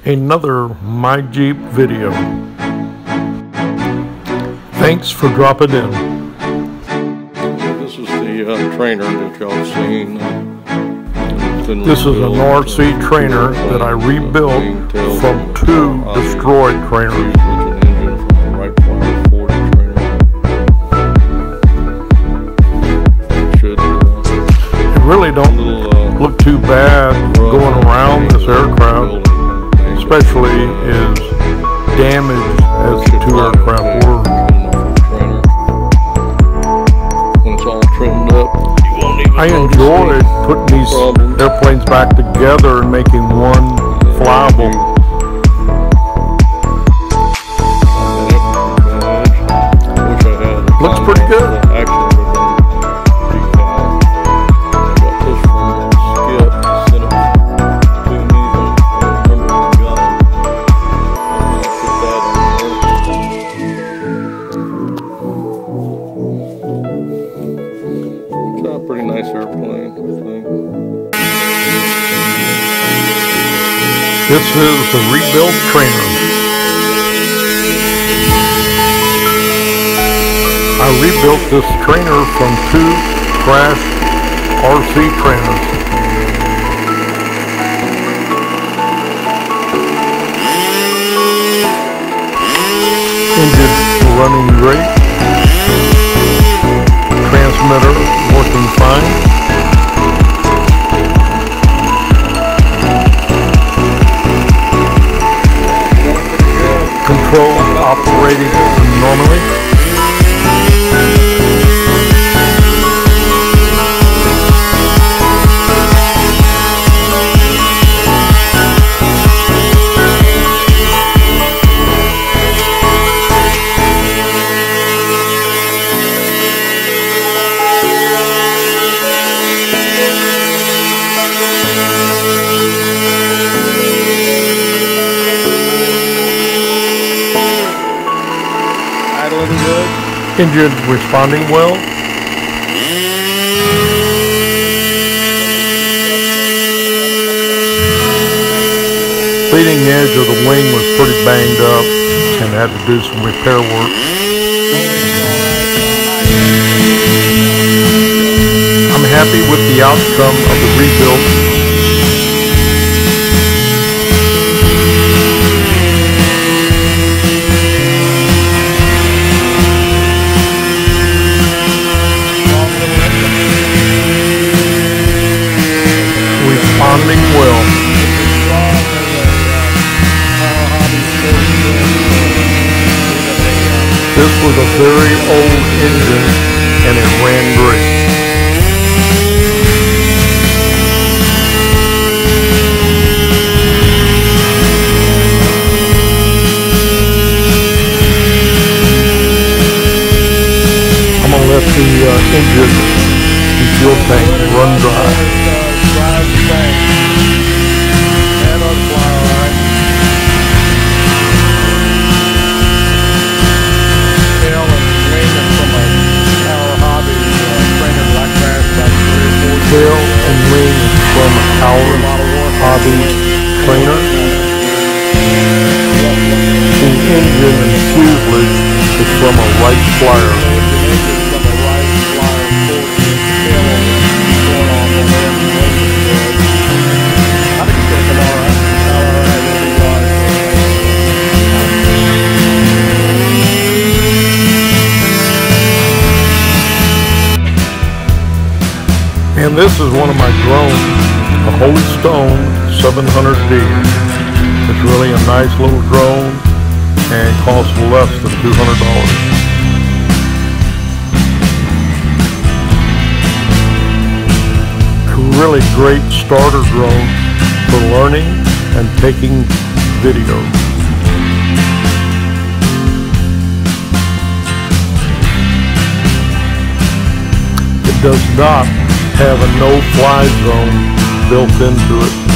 another My Jeep video. Thanks for dropping in. This is the trainer that y'all seen. This is an RC trainer that I rebuilt from two destroyed trainers. It really don't look too bad going around this aircraft, especially as damaged as the two aircraft were. When it's all trimmed up, I enjoyed putting these airplanes back together and making one flyable. Looks pretty good. Pretty nice airplane, I think. This is the rebuilt trainer. I rebuilt this trainer from two crashed RC trainers. Engine running great. Transmitter working fine. Control operating normally. Good. Engine responding well. Leading edge of the wing was pretty banged up and had to do some repair work. I'm happy with the outcome of the rebuild. Responding well. This was a very old engine and it ran great. I'm going to let the engine and fuel tank run dry. Tail and wing from our hobby trainer. The engine and fuselage is from a Wright Flyer. And this is one of my drones, a Holy Stone 700D. It's really a nice little drone and costs less than $200. A really great starter drone for learning and taking video. It does not have a no-fly zone built into it.